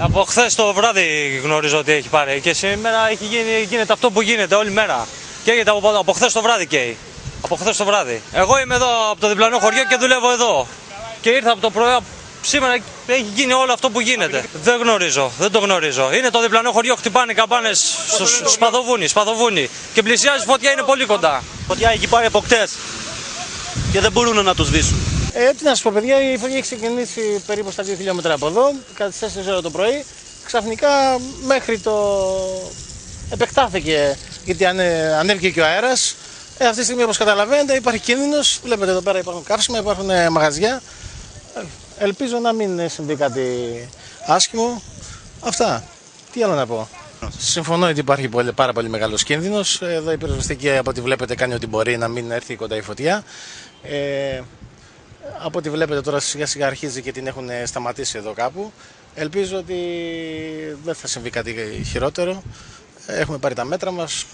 Από χθες το βράδυ γνωρίζω ότι έχει πάρει και σήμερα γίνεται αυτό που γίνεται όλη μέρα. Καίγεται από χθες το βράδυ καίει. Από χθες το βράδυ. Εγώ είμαι εδώ από το διπλανό χωριό και δουλεύω εδώ. Και ήρθα από το πρωί. Σήμερα έχει γίνει όλο αυτό που γίνεται. Δεν γνωρίζω, δεν το γνωρίζω. Είναι το διπλανό χωριό, χτυπάνε καμπάνες στο Σπαθοβούνι. Και πλησιάζει φωτιά, είναι πολύ κοντά. Φωτιά έχει πάρει από χτες και δεν μπορούν να το σβήσουν. Τι να σας πω, παιδιά, η φωτιά έχει ξεκινήσει περίπου στα 2 χιλιόμετρα από εδώ, κατά τις 4 ώρα το πρωί. Ξαφνικά μέχρι το επεκτάθηκε, γιατί ανέβηκε και ο αέρας. Αυτή τη στιγμή, όπως καταλαβαίνετε, υπάρχει κίνδυνος. Βλέπετε εδώ πέρα υπάρχουν καύσιμα, υπάρχουν μαγαζιά. Ελπίζω να μην συμβεί κάτι άσχημο. Αυτά. Τι άλλο να πω. Συμφωνώ ότι υπάρχει πάρα πολύ μεγάλος κίνδυνος. Εδώ η πυροσβεστική, από ό,τι βλέπετε, κάνει ό,τι μπορεί να μην έρθει κοντά η φωτιά. Από ό,τι βλέπετε τώρα σιγά σιγά αρχίζει και την έχουν σταματήσει εδώ κάπου. Ελπίζω ότι δεν θα συμβεί κάτι χειρότερο. Έχουμε πάρει τα μέτρα μας.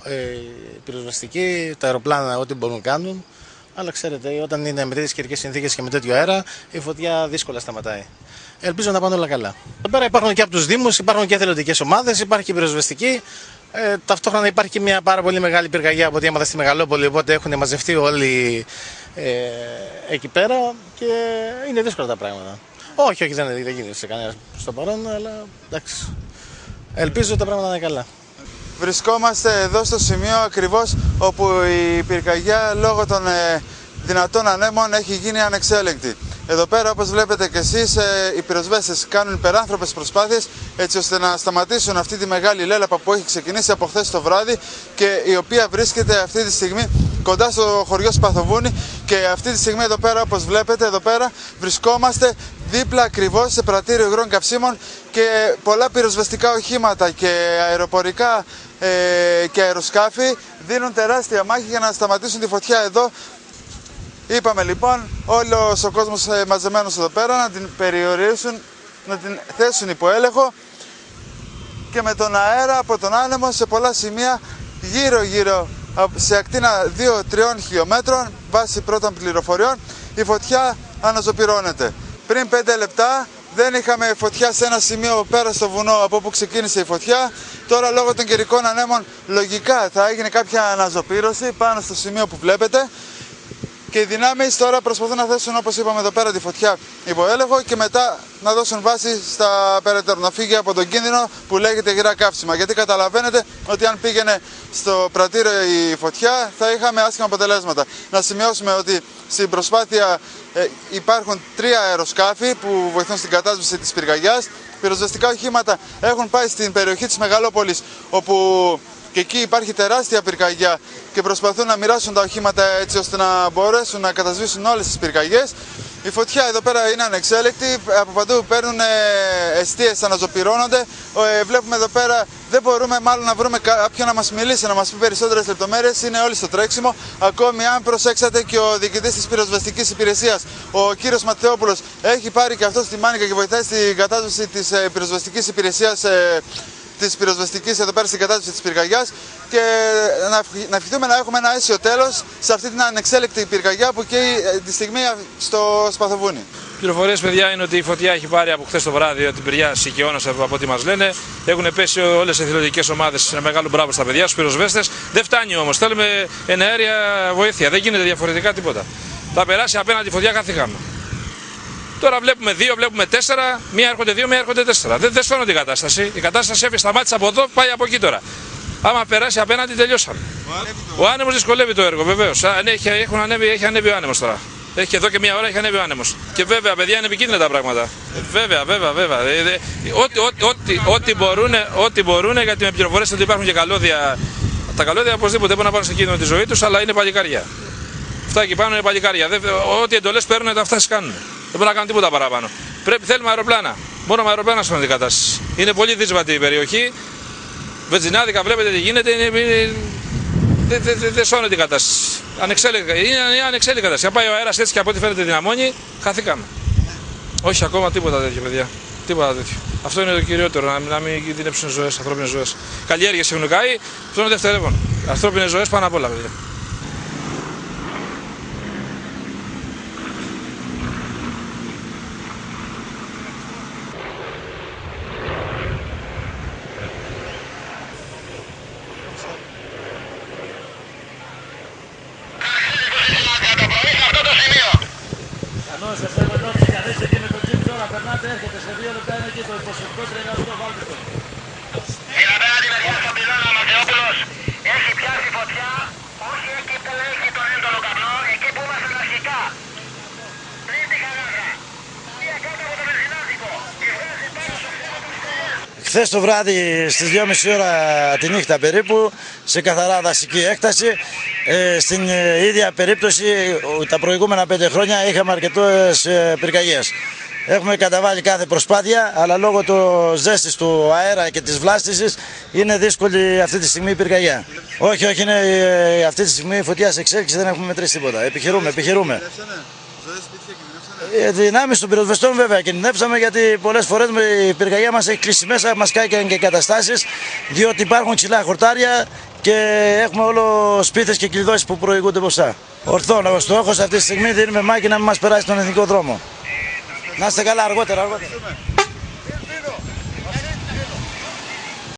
Οι πυροσβεστικοί, τα αεροπλάνα, ό,τι μπορούν να κάνουν. Αλλά ξέρετε, όταν είναι με τέτοιες καιρικές συνθήκες και με τέτοιο αέρα, η φωτιά δύσκολα σταματάει. Ελπίζω να πάνε όλα καλά. Εδώ πέρα υπάρχουν και από τους Δήμους, υπάρχουν και εθελοντικές ομάδες, υπάρχει και πυροσβεστική. Ταυτόχρονα υπάρχει και μια πάρα πολύ μεγάλη πυρκαγιά από ό,τι έμαθα στη Μεγαλόπολη. Οπότε έχουν μαζευτεί όλοι εκεί πέρα και είναι δύσκολα τα πράγματα. Όχι, δεν γίνεται σε κανένα στο παρόν, αλλά εντάξει. Ελπίζω τα πράγματα να είναι καλά. Βρισκόμαστε εδώ στο σημείο ακριβώς όπου η πυρκαγιά λόγω των δυνατών ανέμων έχει γίνει ανεξέλεγκτη. Εδώ πέρα, όπως βλέπετε και εσείς, οι πυροσβέστες κάνουν υπεράνθρωπες προσπάθειες έτσι ώστε να σταματήσουν αυτή τη μεγάλη λέλαπα που έχει ξεκινήσει από χθες το βράδυ και η οποία βρίσκεται αυτή τη στιγμή κοντά στο χωριό Σπαθοβούνι. Και αυτή τη στιγμή εδώ πέρα, όπως βλέπετε, εδώ πέρα βρισκόμαστε δίπλα ακριβώς σε πρατήριο υγρών καυσίμων και πολλά πυροσβεστικά οχήματα και αεροπορικά και αεροσκάφη δίνουν τεράστια μάχη για να σταματήσουν τη φωτιά εδώ. Είπαμε λοιπόν όλος ο κόσμος μαζεμένος εδώ πέρα να την περιορίσουν, να την θέσουν υπό έλεγχο και με τον αέρα από τον άνεμο σε πολλά σημεία γύρω σε ακτίνα 2-3 χιλιόμετρων βάσει πρώτων πληροφοριών η φωτιά αναζωπυρώνεται. Πριν 5 λεπτά δεν είχαμε φωτιά σε ένα σημείο πέρα στο βουνό από όπου ξεκίνησε η φωτιά. Τώρα λόγω των καιρικών ανέμων λογικά θα έγινε κάποια αναζωπήρωση πάνω στο σημείο που βλέπετε. Και οι δυνάμεις τώρα προσπαθούν να θέσουν, όπως είπαμε εδώ πέρα, τη φωτιά υπό έλεγχο και μετά να δώσουν βάση στα περαιτέρω, να φύγει από τον κίνδυνο που λέγεται υγρά καύσιμα. Γιατί καταλαβαίνετε ότι αν πήγαινε στο πρατήριο η φωτιά θα είχαμε άσχημα αποτελέσματα. Να σημειώσουμε ότι στην προσπάθεια υπάρχουν 3 αεροσκάφη που βοηθούν στην κατάσβεση της πυρκαγιάς. Πυροσβεστικά οχήματα έχουν πάει στην περιοχή της Μεγαλόπολης, όπου και εκεί υπάρχει τεράστια πυρκαγιά και προσπαθούν να μοιράσουν τα οχήματα έτσι ώστε να μπορέσουν να κατασβήσουν όλες τις πυρκαγιές. Η φωτιά εδώ πέρα είναι ανεξέλεκτη, από παντού παίρνουν εστίες, αναζωπυρώνονται. Βλέπουμε εδώ πέρα, δεν μπορούμε μάλλον να βρούμε κάποιον να μας μιλήσει, να μας πει περισσότερες λεπτομέρειες, είναι όλοι στο τρέξιμο. Ακόμη αν προσέξατε και ο διοικητής της πυροσβεστικής υπηρεσίας, ο κύριος Ματθεόπουλος, έχει πάρει και αυτό τη μάνικα και βοηθάει στην κατάσβεση της πυροσβεστικής υπηρεσίας, της πυροσβεστικής εδώ πέρα στην κατάσταση της πυρκαγιάς και να ευχηθούμε να έχουμε ένα αίσιο τέλος σε αυτή την ανεξέλεκτη πυρκαγιά που καίει τη στιγμή στο Σπαθοβούνι. Πληροφορίες, παιδιά, είναι ότι η φωτιά έχει πάρει από χθες το βράδυ, την Πυριά Σικαιώνας, από ό,τι μας λένε. Έχουν πέσει όλες οι εθελοντικές ομάδες. Ένα μεγάλο μπράβο στα παιδιά, στους πυροσβέστες. Δεν φτάνει όμως. Θέλουμε εναέρια βοήθεια. Δεν γίνεται διαφορετικά τίποτα. Θα περάσει απέναντι φωτιά, χαθήκαμε. Τώρα βλέπουμε 2, βλέπουμε 4, μία έρχονται 2, μία έρχονται 4. Δεν σώνονται η κατάσταση. Η κατάσταση σταμάτησε από εδώ, πάει από εκεί τώρα. Άμα περάσει απέναντι, τελειώσαμε. Ο άνεμος δυσκολεύει το έργο, βεβαίως. Έχει ανέβει ο άνεμος τώρα. Έχει και εδώ και μία ώρα έχει ανέβει ο άνεμος. Και βέβαια, παιδιά, είναι επικίνδυνα τα πράγματα. Βέβαια. Ό,τι μπορούν, γιατί με πληροφορίες ότι υπάρχουν και καλώδια. Τα καλώδια οπωσδήποτε μπορούν να πάρουν σε κίνδυνο τη ζωή τους, αλλά είναι παλικάρια. Αυτά εκεί πάνω είναι παλικάρια. Ό,τι εντολές παίρνουν, αυτά κάνουν. Δεν μπορούν να κάνουν τίποτα παραπάνω. Θέλουμε αεροπλάνα. Μόνο με αεροπλάνα σώνει την κατάσταση. Είναι πολύ δύσβατη η περιοχή. Βενζινάδικα, βλέπετε τι γίνεται. Δεν σώνει την κατάσταση. Είναι ανεξέλεκτη κατάσταση. Αν πάει ο αέρας έτσι και από ό,τι φαίνεται δυναμώνει, χαθήκαμε. Όχι ακόμα τίποτα τέτοιο, παιδιά. Τίποτα τέτοιο. Αυτό είναι το κυριότερο. Να μην κινδυνεύσουν ζωές, ανθρώπινες ζωές. Καλλιέργειες έχουν καεί. Αυτό είναι δευτερεύον. Ανθρώπινες ζωές πάνω απ' όλα, παιδιά. Την απέναντι μεριά στον πυλώνα Ματεόπουλος έχει πιάσει φωτιά, όχι εκεί που έχει τον έντονο καπνό, εκεί που ήμασταν αρχικά. Πριν τη Χαλάζα. Μία κάτω από το βενζινάδικο. Και βγάζει πάνω στο φύλλο του στελές. Χθες το βράδυ στις 2.30 ώρα τη νύχτα περίπου, σε καθαρά δασική έκταση, στην ίδια περίπτωση τα προηγούμενα 5 χρόνια είχαμε αρκετές πυρκαγιές. Έχουμε καταβάλει κάθε προσπάθεια, αλλά λόγω του ζέστης του αέρα και της βλάστησης είναι δύσκολη αυτή τη στιγμή η πυρκαγιά. Όχι, είναι αυτή τη στιγμή η φωτιά σε εξέλιξη, δεν έχουμε μετρήσει τίποτα. Επιχειρούμε. Δυνάμεις των πυροσβεστών βέβαια κινδυνεύσαμε, γιατί πολλές φορές η πυρκαγιά μας έχει κλείσει μέσα, μας κάηκαν και καταστάσεις, διότι υπάρχουν ψηλά χορτάρια και έχουμε όλο σπίθες και κλειδώσεις που προηγούνται μπροστά. Ορθόν, ο στόχος αυτή τη στιγμή δίνουμε μάχη να μην μας περάσει τον εθνικό δρόμο. Να είστε καλά, αργότερα.